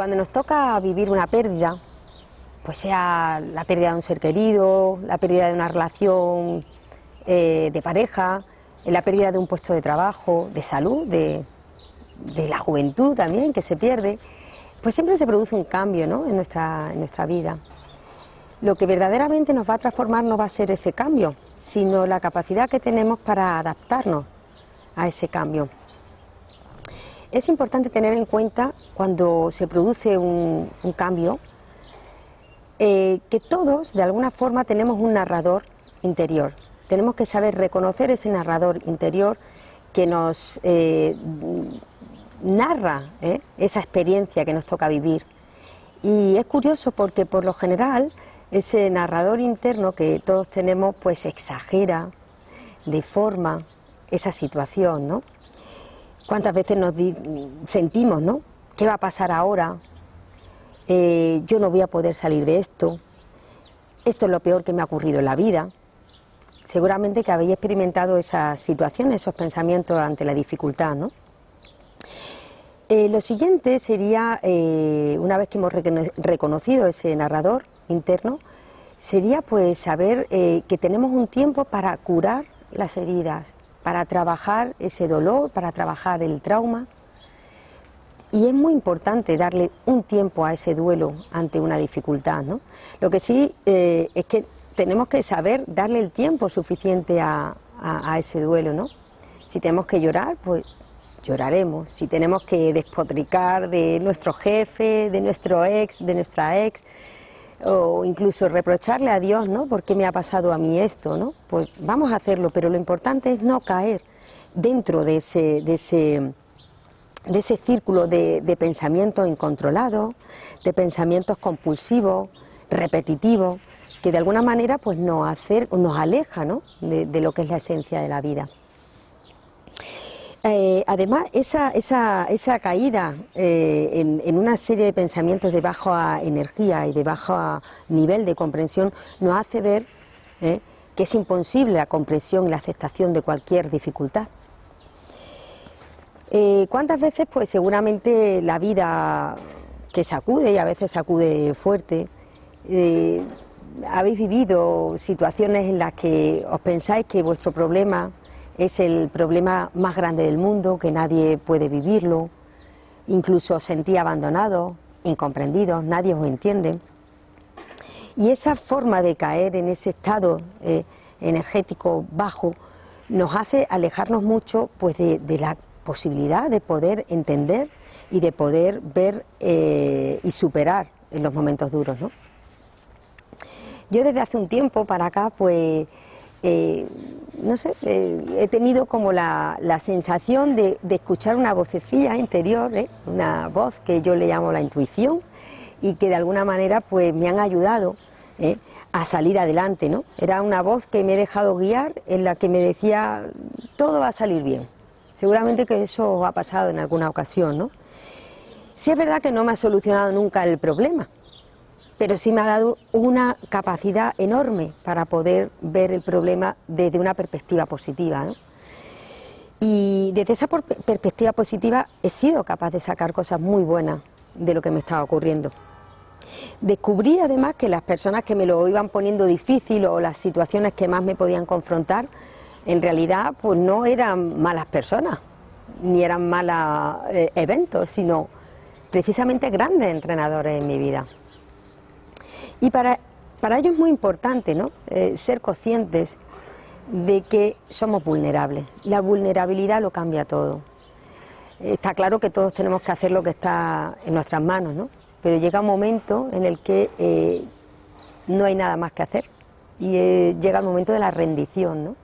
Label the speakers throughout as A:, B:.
A: Cuando nos toca vivir una pérdida, pues sea la pérdida de un ser querido, la pérdida de una relación de pareja, la pérdida de un puesto de trabajo, de salud, de la juventud también que se pierde, pues siempre se produce un cambio, ¿no?, en nuestra vida. Lo que verdaderamente nos va a transformar no va a ser ese cambio, sino la capacidad que tenemos para adaptarnos a ese cambio. Es importante tener en cuenta, cuando se produce un cambio, que todos, de alguna forma, tenemos un narrador interior. Tenemos que saber reconocer ese narrador interior que nos narra esa experiencia que nos toca vivir. Y es curioso porque, por lo general, ese narrador interno que todos tenemos, pues exagera, deforma esa situación, ¿no? ¿Cuántas veces nos sentimos, ¿no?, ¿qué va a pasar ahora? Yo no voy a poder salir de esto. Esto es lo peor que me ha ocurrido en la vida. Seguramente que habéis experimentado esas situaciones, esos pensamientos ante la dificultad, ¿no? Lo siguiente sería, una vez que hemos reconocido ese narrador interno, sería pues saber que tenemos un tiempo para curar las heridas, para trabajar ese dolor, para trabajar el trauma. Y es muy importante darle un tiempo a ese duelo ante una dificultad, ¿no? Lo que sí es que tenemos que saber darle el tiempo suficiente a ese duelo, ¿no? Si tenemos que llorar, pues lloraremos. Si tenemos que despotricar de nuestro jefe, de nuestro ex, de nuestra ex, o incluso reprocharle a Dios, ¿no?, ¿por qué me ha pasado a mí esto?, ¿no? Pues vamos a hacerlo, pero lo importante es no caer dentro de ese círculo de pensamientos incontrolados, de pensamientos compulsivos, repetitivos, que de alguna manera pues nos aleja, ¿no?, de lo que es la esencia de la vida. Además, esa caída en una serie de pensamientos de baja energía y de bajo nivel de comprensión nos hace ver que es imposible la comprensión y la aceptación de cualquier dificultad. ¿Cuántas veces, pues seguramente la vida que sacude, y a veces sacude fuerte, habéis vivido situaciones en las que os pensáis que vuestro problema es el problema más grande del mundo, que nadie puede vivirlo, incluso os sentís abandonados, incomprendidos, nadie os entiende? Y esa forma de caer en ese estado energético bajo nos hace alejarnos mucho, pues, de la posibilidad de poder entender y de poder ver y superar en los momentos duros, ¿no? Yo desde hace un tiempo para acá, pues, no sé, he tenido como la sensación de escuchar una vocecilla interior, una voz que yo le llamo la intuición, y que de alguna manera pues me han ayudado a salir adelante, ¿no? Era una voz que me he dejado guiar, en la que me decía: todo va a salir bien. Seguramente que eso ha pasado en alguna ocasión, ¿no? Sí, es verdad que no me ha solucionado nunca el problema, pero sí me ha dado una capacidad enorme para poder ver el problema desde una perspectiva positiva, ¿no? Y desde esa perspectiva positiva he sido capaz de sacar cosas muy buenas de lo que me estaba ocurriendo. Descubrí además que las personas que me lo iban poniendo difícil, o las situaciones que más me podían confrontar, en realidad pues no eran malas personas, ni eran malos eventos, sino precisamente grandes entrenadores en mi vida. Y para ello es muy importante, ¿no?, ser conscientes de que somos vulnerables. La vulnerabilidad lo cambia todo. Está claro que todos tenemos que hacer lo que está en nuestras manos, ¿no?, pero llega un momento en el que no hay nada más que hacer, y llega el momento de la rendición, ¿no?,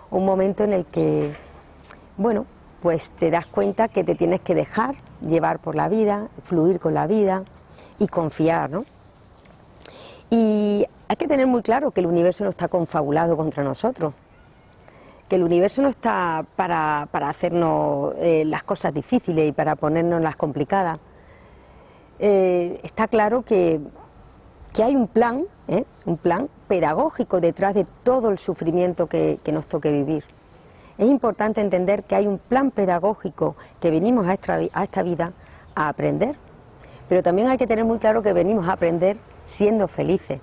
A: un momento en el que, bueno, pues te das cuenta que te tienes que dejar llevar por la vida, fluir con la vida y confiar, ¿no? Y hay que tener muy claro que el universo no está confabulado contra nosotros, que el universo no está para hacernos las cosas difíciles y para ponernos las complicadas. Está claro que hay un plan pedagógico detrás de todo el sufrimiento que nos toque vivir. Es importante entender que hay un plan pedagógico, que venimos a esta vida a aprender, Pero también hay que tener muy claro que venimos a aprender siendo felices.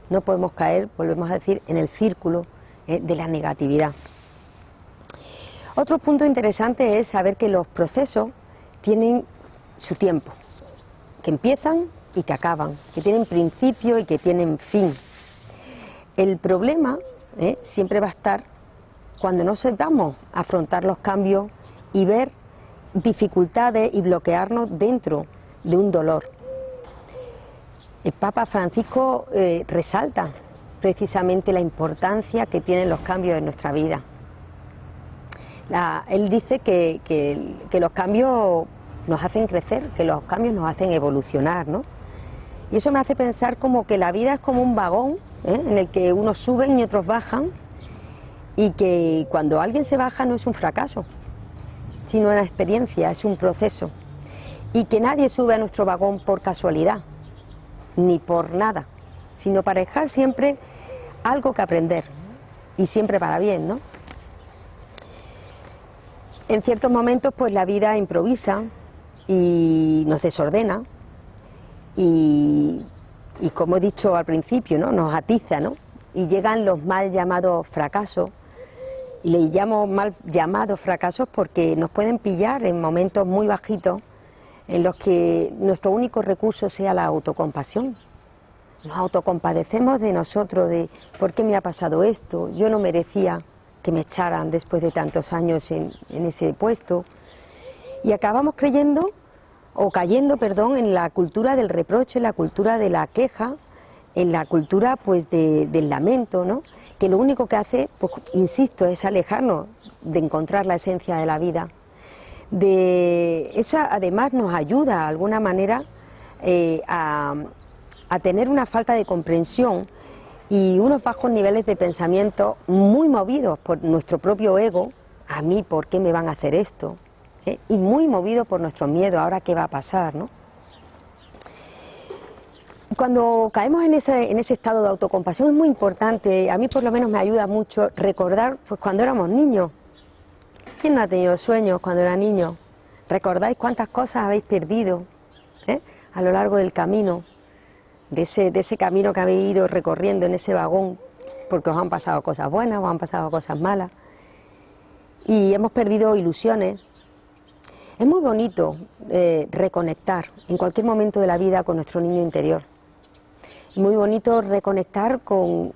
A: No podemos caer, volvemos a decir, en el círculo de la negatividad. Otro punto interesante es saber que los procesos tienen su tiempo, que empiezan y que acaban, que tienen principio y que tienen fin. El problema siempre va a estar cuando no sepamos afrontar los cambios y ver dificultades y bloquearnos dentro de un dolor. El Papa Francisco resalta precisamente la importancia que tienen los cambios en nuestra vida. Él dice que los cambios nos hacen crecer, que los cambios nos hacen evolucionar, ¿no? Y eso me hace pensar como que la vida es como un vagón, en el que unos suben y otros bajan, y que cuando alguien se baja no es un fracaso, sino una experiencia, es un proceso. Y que nadie sube a nuestro vagón por casualidad, ni por nada, sino para dejar siempre algo que aprender, y siempre para bien, ¿no? En ciertos momentos pues la vida improvisa y nos desordena y como he dicho al principio, ¿no?, nos atiza, ¿no? Y llegan los mal llamados fracasos. Y le llamo mal llamados fracasos porque nos pueden pillar en momentos muy bajitos en los que nuestro único recurso sea la autocompasión. Nos autocompadecemos de nosotros, de ¿por qué me ha pasado esto? Yo no merecía que me echaran después de tantos años en ese puesto. Y acabamos cayendo en la cultura del reproche, en la cultura de la queja, en la cultura pues del lamento, ¿no?, que lo único que hace, pues insisto, es alejarnos de encontrar la esencia de la vida. Eso además nos ayuda de alguna manera a tener una falta de comprensión y unos bajos niveles de pensamiento muy movidos por nuestro propio ego. A mí, ¿por qué me van a hacer esto? Y muy movidos por nuestro miedo, ¿ahora qué va a pasar?, ¿no? Cuando caemos en ese estado de autocompasión es muy importante, a mí por lo menos me ayuda mucho recordar pues cuando éramos niños. ¿Quién no ha tenido sueños cuando era niño? ¿Recordáis cuántas cosas habéis perdido a lo largo del camino? De ese camino que habéis ido recorriendo en ese vagón, porque os han pasado cosas buenas, os han pasado cosas malas, y hemos perdido ilusiones. Es muy bonito reconectar en cualquier momento de la vida con nuestro niño interior. Es muy bonito reconectar con,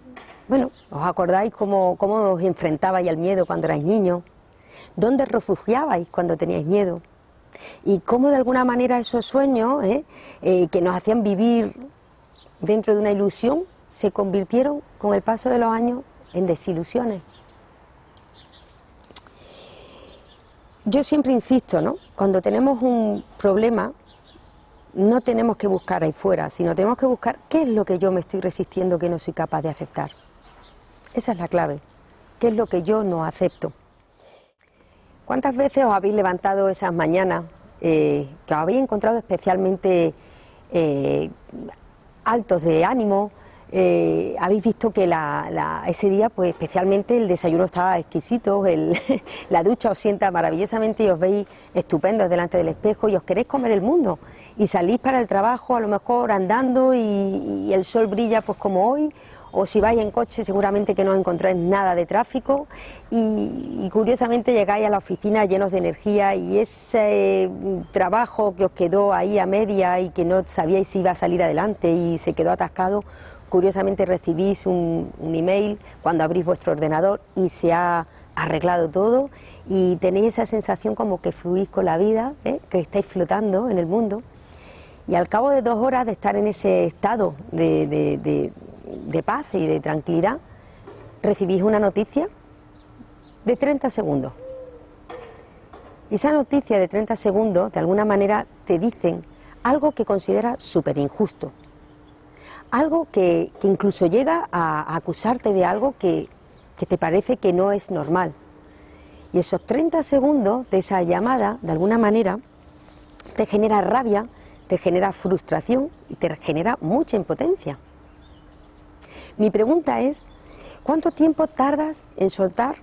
A: bueno, ¿os acordáis cómo os enfrentabais al miedo cuando erais niños? ¿Dónde refugiabais cuando teníais miedo? Y cómo de alguna manera esos sueños que nos hacían vivir dentro de una ilusión se convirtieron con el paso de los años en desilusiones. Yo siempre insisto, ¿no?, cuando tenemos un problema no tenemos que buscar ahí fuera, sino tenemos que buscar qué es lo que yo me estoy resistiendo, que no soy capaz de aceptar. Esa es la clave, qué es lo que yo no acepto. ¿Cuántas veces os habéis levantado esas mañanas que os habéis encontrado especialmente altos de ánimo? Habéis visto que ese día, pues especialmente el desayuno estaba exquisito, la ducha os sienta maravillosamente y os veis estupendos delante del espejo y os queréis comer el mundo y salís para el trabajo a lo mejor andando y el sol brilla pues como hoy, o si vais en coche seguramente que no encontráis nada de tráfico y curiosamente llegáis a la oficina llenos de energía y ese trabajo que os quedó ahí a media y que no sabíais si iba a salir adelante y se quedó atascado, curiosamente recibís un email cuando abrís vuestro ordenador y se ha arreglado todo y tenéis esa sensación como que fluís con la vida, que estáis flotando en el mundo, y al cabo de 2 horas de estar en ese estado de paz y de tranquilidad, recibís una noticia de 30 segundos. Y esa noticia de 30 segundos, de alguna manera, te dicen algo que consideras súper injusto. Algo que incluso llega a acusarte de algo que te parece que no es normal. Y esos 30 segundos de esa llamada, de alguna manera, te genera rabia, te genera frustración y te genera mucha impotencia. Mi pregunta es, ¿cuánto tiempo tardas en soltar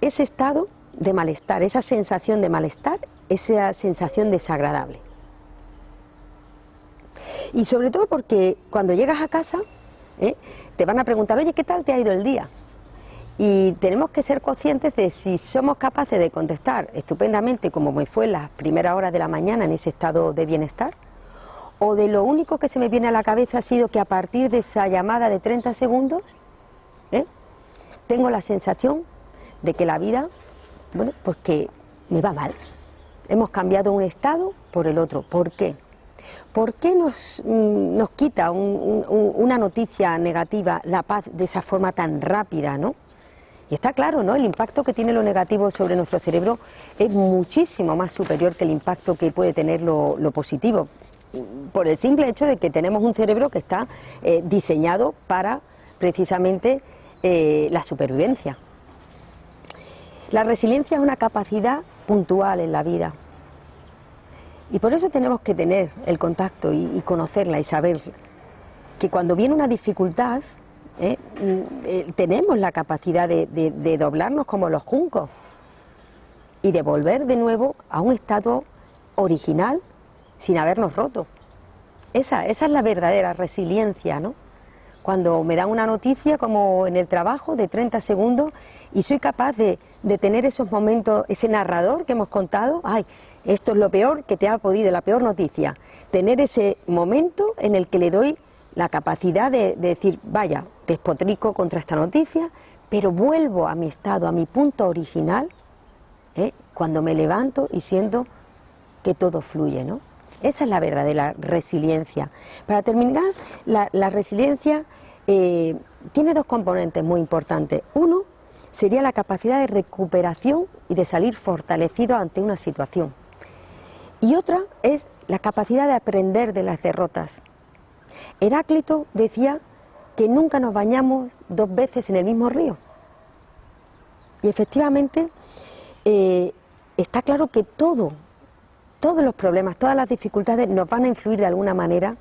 A: ese estado de malestar, esa sensación de malestar, esa sensación desagradable? Y sobre todo porque cuando llegas a casa, te van a preguntar, oye, ¿qué tal te ha ido el día? Y tenemos que ser conscientes de si somos capaces de contestar estupendamente, como me fue en las primeras horas de la mañana en ese estado de bienestar, o de lo único que se me viene a la cabeza ha sido que a partir de esa llamada de 30 segundos, tengo la sensación de que la vida, bueno, pues que me va mal. Hemos cambiado un estado por el otro. ¿Por qué? ¿Por qué nos quita una noticia negativa la paz de esa forma tan rápida, ¿no? Y está claro, ¿no? El impacto que tiene lo negativo sobre nuestro cerebro es muchísimo más superior que el impacto que puede tener lo positivo, por el simple hecho de que tenemos un cerebro que está diseñado para precisamente la supervivencia. La resiliencia es una capacidad puntual en la vida y por eso tenemos que tener el contacto y conocerla y saber que cuando viene una dificultad tenemos la capacidad de doblarnos como los juncos y de volver de nuevo a un estado original sin habernos roto. Esa es la verdadera resiliencia, ¿no? Cuando me dan una noticia como en el trabajo de 30 segundos y soy capaz de tener esos momentos, ese narrador que hemos contado, ay, esto es lo peor que te ha podido, la peor noticia, tener ese momento en el que le doy la capacidad de decir, vaya, despotrico contra esta noticia, pero vuelvo a mi estado, a mi punto original, cuando me levanto y siento que todo fluye, ¿no? Esa es la verdadera resiliencia. Para terminar, la resiliencia tiene dos componentes muy importantes. Uno sería la capacidad de recuperación y de salir fortalecido ante una situación. Y otra es la capacidad de aprender de las derrotas. Heráclito decía que nunca nos bañamos dos veces en el mismo río. Y efectivamente está claro que todos los problemas, todas las dificultades nos van a influir de alguna manera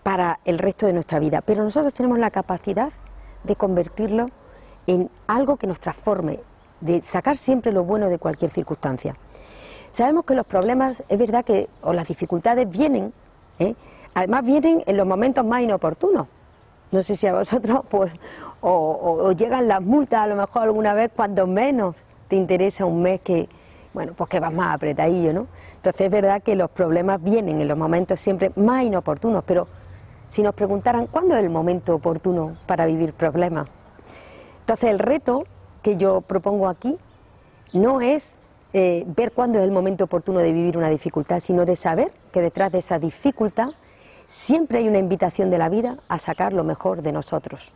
A: para el resto de nuestra vida, pero nosotros tenemos la capacidad de convertirlo en algo que nos transforme, de sacar siempre lo bueno de cualquier circunstancia. Sabemos que los problemas, es verdad que, o las dificultades vienen, además vienen en los momentos más inoportunos. No sé si a vosotros, pues, o llegan las multas a lo mejor alguna vez cuando menos te interesa un mes que, bueno, pues que vas más apretadillo, ¿no? Entonces es verdad que los problemas vienen en los momentos siempre más inoportunos, pero si nos preguntaran ¿cuándo es el momento oportuno para vivir problemas? Entonces el reto que yo propongo aquí no es ver cuándo es el momento oportuno de vivir una dificultad, sino de saber que detrás de esa dificultad siempre hay una invitación de la vida a sacar lo mejor de nosotros.